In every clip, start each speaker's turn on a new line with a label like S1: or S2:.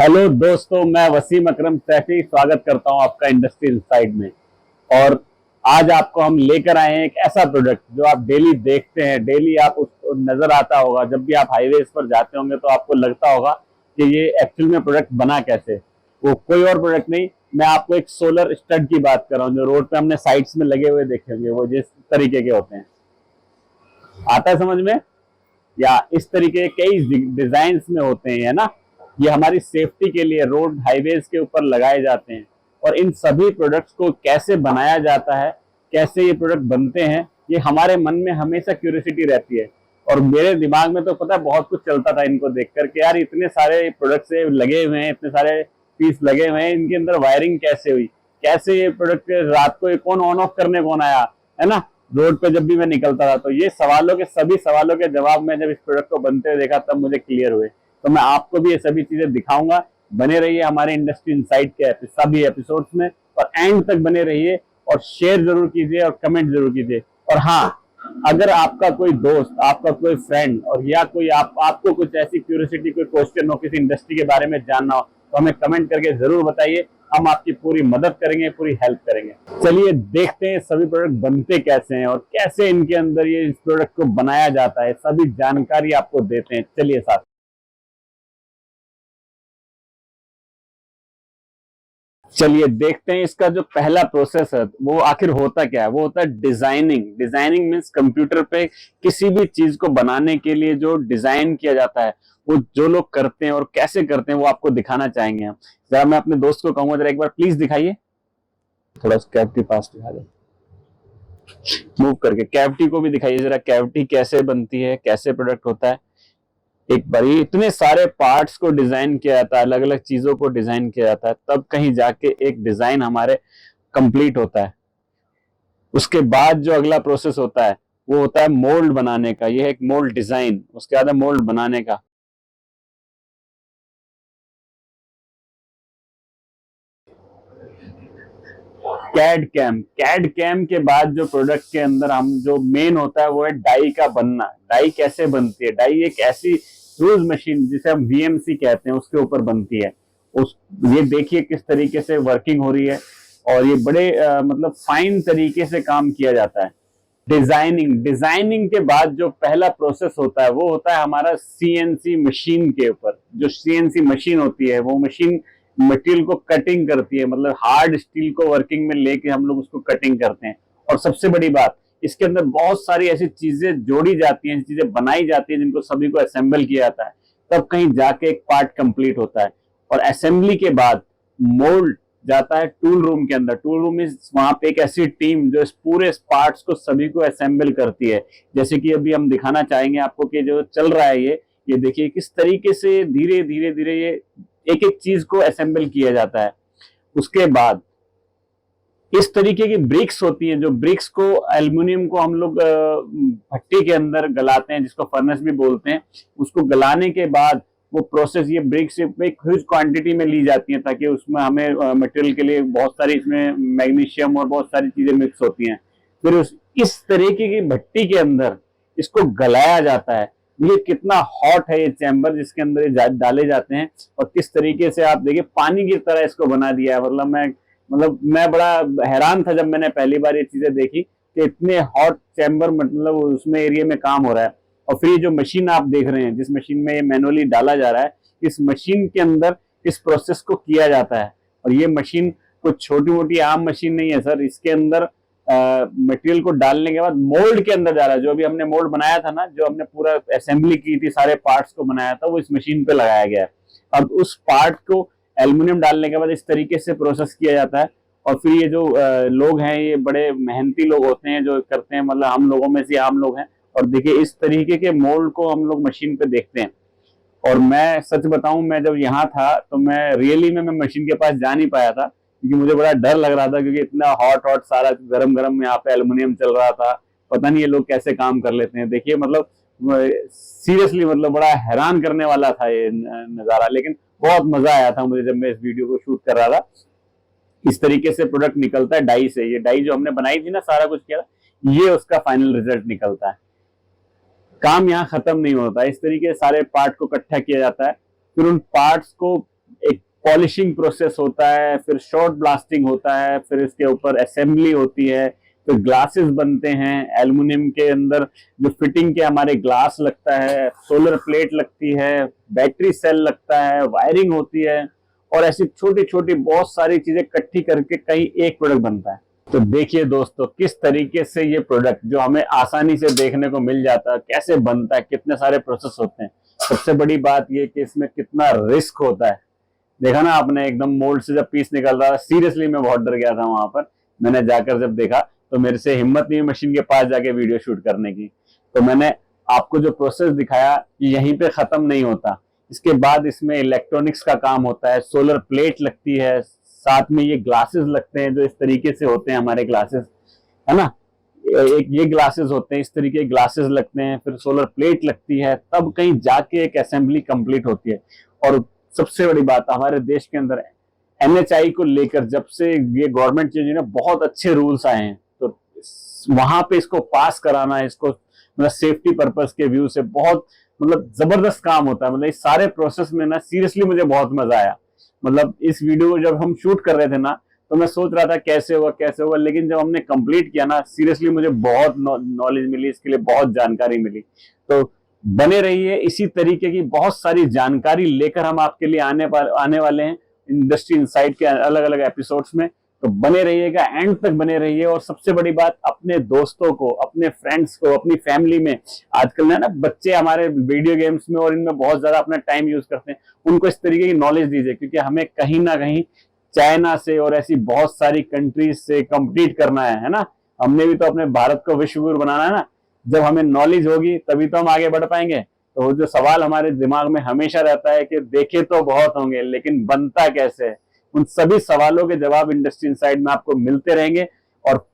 S1: Hello दोस्तों, मैं वसीम अकरम सैफी स्वागत करता हूं आपका इंडस्ट्री इनसाइड में। और आज आपको हम लेकर आए हैं एक ऐसा प्रोडक्ट जो आप डेली देखते हैं, डेली आप उसको नजर आता होगा। जब भी आप हाईवेज पर जाते होंगे तो आपको लगता होगा कि ये एक्चुअल में प्रोडक्ट बना कैसे। वो कोई और प्रोडक्ट नहीं, मैं आपको एक सोलर स्टड की बात कर रहा हूँ जो रोड पे हमने साइड्स में लगे हुए देखे होंगे। वो जिस तरीके के होते हैं, आता है समझ में? या इस तरीके के कई डिजाइन में होते हैं, है ना। ये हमारी सेफ्टी के लिए रोड हाईवेज के ऊपर लगाए जाते हैं। और इन सभी प्रोडक्ट्स को कैसे बनाया जाता है, कैसे ये प्रोडक्ट बनते हैं, ये हमारे मन में हमेशा क्यूरियोसिटी रहती है। और मेरे दिमाग में तो पता है बहुत कुछ चलता था इनको देख करके, यार इतने सारे प्रोडक्ट्स लगे हुए हैं, इतने सारे पीस लगे हुए हैं, इनके अंदर वायरिंग कैसे हुई, कैसे ये प्रोडक्ट रात को ये कौन ऑन ऑफ करने कौन आया, है ना। रोड पे जब भी मैं निकलता था तो ये सवालों के सभी सवालों के जवाब मैं जब इस प्रोडक्ट को बनते हुए देखा तब मुझे क्लियर हुए। तो मैं आपको भी ये सभी चीजें दिखाऊंगा। बने रहिए हमारे इंडस्ट्री इनसाइट के सभी एपिसोड्स में और एंड तक बने रहिए। और शेयर जरूर कीजिए और कमेंट जरूर कीजिए। और हाँ, अगर आपका कोई दोस्त, आपका कोई फ्रेंड और या कोई आपको कुछ ऐसी क्यूरियोसिटी, कोई क्वेश्चन हो किसी इंडस्ट्री के बारे में जानना हो तो हमें कमेंट करके जरूर बताइए। हम आपकी पूरी मदद करेंगे, पूरी हेल्प करेंगे। चलिए देखते हैं सभी प्रोडक्ट बनते कैसे हैं और कैसे इनके अंदर ये इस प्रोडक्ट को बनाया जाता है, सभी जानकारी आपको देते हैं। चलिए साथ चलिए देखते हैं इसका जो पहला प्रोसेस है वो आखिर होता क्या है। वो होता है डिजाइनिंग। डिजाइनिंग मीन्स कंप्यूटर पे किसी भी चीज को बनाने के लिए जो डिजाइन किया जाता है, वो जो लोग करते हैं और कैसे करते हैं वो आपको दिखाना चाहेंगे हम। जरा मैं अपने दोस्त को कहूंगा, जरा एक बार प्लीज दिखाइए, थोड़ा कैविटी पास दिखा दे, मूव करके कैविटी को भी दिखाइए जरा, कैविटी कैसे बनती है, कैसे प्रोडक्ट होता है। एक बार इतने सारे पार्ट्स को डिजाइन किया जाता है, अलग अलग चीजों को डिजाइन किया जाता है, तब कहीं जाके एक डिजाइन हमारे कंप्लीट होता है। उसके बाद जो अगला प्रोसेस होता है वो होता है मोल्ड बनाने का। ये है एक मोल्ड डिजाइन, उसके बाद है मोल्ड बनाने का। कैड कैम के बाद जो प्रोडक्ट के अंदर हम जो मेन होता है वो है डाई का बनना। डाई कैसे बनती है? डाई एक ऐसी ह्यूज मशीन जिसे हम वीएमसी कहते हैं, उसके ऊपर बनती है। उस ये देखिए किस तरीके से वर्किंग हो रही है। और ये बड़े मतलब फाइन तरीके से काम किया जाता है। डिजाइनिंग के बाद जो पहला प्रोसेस होता है वो होता है हमारा सीएनसी मशीन के ऊपर। जो सीएनसी मशीन होती है वो मशीन मटेरियल को कटिंग करती है, मतलब हार्ड स्टील को वर्किंग में लेके हम लोग उसको कटिंग करते हैं। और सबसे बड़ी बात, इसके अंदर बहुत सारी ऐसी चीजें जोड़ी जाती हैं, चीजें बनाई जाती हैं जिनको सभी को असेंबल किया जाता है, तब कहीं जाके एक पार्ट कंप्लीट होता है। और असेंबली के बाद मोल्ड जाता है टूल रूम के अंदर। टूल रूम में वहां पे एक ऐसी टीम जो इस पूरे पार्ट्स को सभी को असेंबल करती है। जैसे कि अभी हम दिखाना चाहेंगे आपको कि जो चल रहा है ये देखिए किस तरीके से धीरे धीरे धीरे ये एक एक चीज को असेंबल किया जाता है। उसके बाद इस तरीके की ब्रिक्स होती हैं, जो ब्रिक्स को एल्युमिनियम को हम लोग भट्टी के अंदर गलाते हैं, जिसको फर्नेस भी बोलते हैं। उसको गलाने के बाद वो प्रोसेस, ये ब्रिक्स एक ह्यूज क्वांटिटी में ली जाती हैं ताकि उसमें हमें मटेरियल के लिए बहुत सारी इसमें मैग्नीशियम और बहुत सारी चीजें मिक्स होती हैं। फिर इस तरीके की भट्टी के अंदर इसको गलाया जाता है। ये कितना हॉट है ये चैम्बर जिसके अंदर ये डाले जाते हैं। और किस तरीके से आप देखिए पानी की तरह इसको बना दिया है। मैं बड़ा हैरान था जब मैंने पहली बार ये चीजें देखी कि इतने हॉट चैम्बर मतलब उसमें एरिया में काम हो रहा है। और फिर ये जो मशीन आप देख रहे हैं, जिस मशीन में ये मैनुअली डाला जा रहा है, इस मशीन के अंदर इस प्रोसेस को किया जाता है। और ये मशीन कुछ छोटी मोटी आम मशीन नहीं है सर। इसके अंदर मटेरियल को डालने के बाद मोल्ड के अंदर जा रहा है। जो भी हमने मोल्ड बनाया था ना, जो हमने पूरा असेंबली की थी, सारे पार्ट्स को बनाया था, वो इस मशीन पे लगाया गया है। अब उस पार्ट को एल्युमिनियम डालने के बाद इस तरीके से प्रोसेस किया जाता है। और फिर ये जो लोग हैं, ये बड़े मेहनती लोग होते हैं जो करते हैं, मतलब हम लोगों में से आम लोग हैं। और देखिए इस तरीके के मोल्ड को हम लोग मशीन पे देखते हैं। और मैं सच बताऊं, मैं जब यहाँ था तो मैं रियली में मैं मशीन के पास जा नहीं पाया था क्योंकि मुझे बड़ा डर लग रहा था, क्योंकि इतना हॉट हॉट सारा गरम गरम यहाँ पे एल्युमिनियम चल रहा था। पता नहीं ये लोग कैसे काम कर लेते हैं। देखिए मतलब सीरियसली मतलब बड़ा हैरान करने वाला था ये नजारा। लेकिन बहुत मजा आया था मुझे जब मैं इस वीडियो को शूट कर रहा था। इस तरीके से प्रोडक्ट निकलता है डाई से। ये डाई जो हमने बनाई थी ना, सारा कुछ किया, ये उसका फाइनल रिजल्ट निकलता है। काम यहाँ खत्म नहीं होता। इस तरीके से सारे पार्ट को इकट्ठा किया जाता है। फिर उन पार्ट्स को एक पॉलिशिंग प्रोसेस होता है, फिर शॉर्ट ब्लास्टिंग होता है, फिर इसके ऊपर असेंबली होती है, फिर ग्लासेस बनते हैं एल्युमिनियम के अंदर, जो फिटिंग के हमारे ग्लास लगता है, सोलर प्लेट लगती है, बैटरी सेल लगता है, वायरिंग होती है, और ऐसी छोटी छोटी बहुत सारी चीजें इकट्ठी करके कहीं एक प्रोडक्ट बनता है। तो देखिए दोस्तों, किस तरीके से ये प्रोडक्ट जो हमें आसानी से देखने को मिल जाता है कैसे बनता है, कितने सारे प्रोसेस होते हैं। सबसे बड़ी बात ये कि इसमें कितना रिस्क होता है। देखा ना आपने, एकदम मोल्ड से जब पीस निकल रहा था, सीरियसली मैं बहुत डर गया था वहां पर। मैंने जाकर जब देखा तो मेरे से हिम्मत नहीं मशीन के पास जाके वीडियो शूट करने की। तो मैंने आपको जो प्रोसेस दिखाया कि यहीं पे खत्म नहीं होता, इसके बाद इसमें इलेक्ट्रॉनिक्स का काम होता है, सोलर प्लेट लगती है, साथ में ये ग्लासेस लगते हैं जो इस तरीके से होते हैं हमारे ग्लासेस, है ना। एक ये ग्लासेस होते हैं, इस तरीके के ग्लासेस लगते हैं, फिर सोलर प्लेट लगती है, तब कहीं जाके एक असेंबली कंप्लीट होती है। और सबसे बड़ी बात, हमारे देश के अंदर NHI को लेकर जब से ये गवर्नमेंट चेंज हुई ना, बहुत अच्छे रूल्स आए हैं। तो वहां पे इसको पास कराना, इसको मतलब सेफ्टी पर्पस के व्यू से बहुत मतलब जबरदस्त काम होता है। मतलब इस सारे प्रोसेस में ना सीरियसली मुझे बहुत मजा आया। मतलब इस वीडियो को जब हम शूट कर रहे थे ना, तो मैं सोच रहा था कैसे होगा, लेकिन जब हमने कंप्लीट किया ना, सीरियसली मुझे बहुत नॉलेज मिली, इसके लिए बहुत जानकारी मिली। तो बने रहिए, इसी तरीके की बहुत सारी जानकारी लेकर हम आपके लिए आने वाले हैं इंडस्ट्री इनसाइट के अलग अलग एपिसोड्स में। तो बने रहिएगा, एंड तक बने रहिए। और सबसे बड़ी बात, अपने दोस्तों को, अपने फ्रेंड्स को, अपनी फैमिली में, आजकल ना बच्चे हमारे वीडियो गेम्स में और इनमें बहुत ज्यादा अपना टाइम यूज करते हैं, उनको इस तरीके की नॉलेज दीजिए, क्योंकि हमें कहीं ना कहीं चाइना से और ऐसी बहुत सारी कंट्रीज से कम्पीट करना है ना। हमने भी तो अपने भारत को विश्व गुरु बनाना है ना। जब हमें नॉलेज होगी तभी तो हम आगे बढ़ पाएंगे। तो वो जो सवाल हमारे दिमाग में हमेशा रहता है कि देखे तो बहुत होंगे लेकिन बनता कैसे है, उन सभी सवालों के जवाब इंडस्ट्री इनसाइड में आपको मिलते रहेंगे। और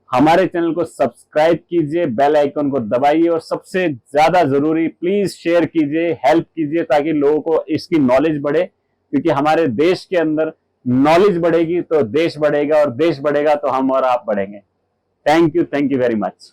S1: हमारे चैनल को सब्सक्राइब कीजिए, बेल आइकन को दबाइए, और सबसे ज्यादा जरूरी प्लीज शेयर कीजिए, हेल्प कीजिए, ताकि लोगों को इसकी नॉलेज बढ़े। क्योंकि हमारे देश के अंदर नॉलेज बढ़ेगी तो देश बढ़ेगा, और देश बढ़ेगा तो हम और आप बढ़ेंगे। Thank you very much.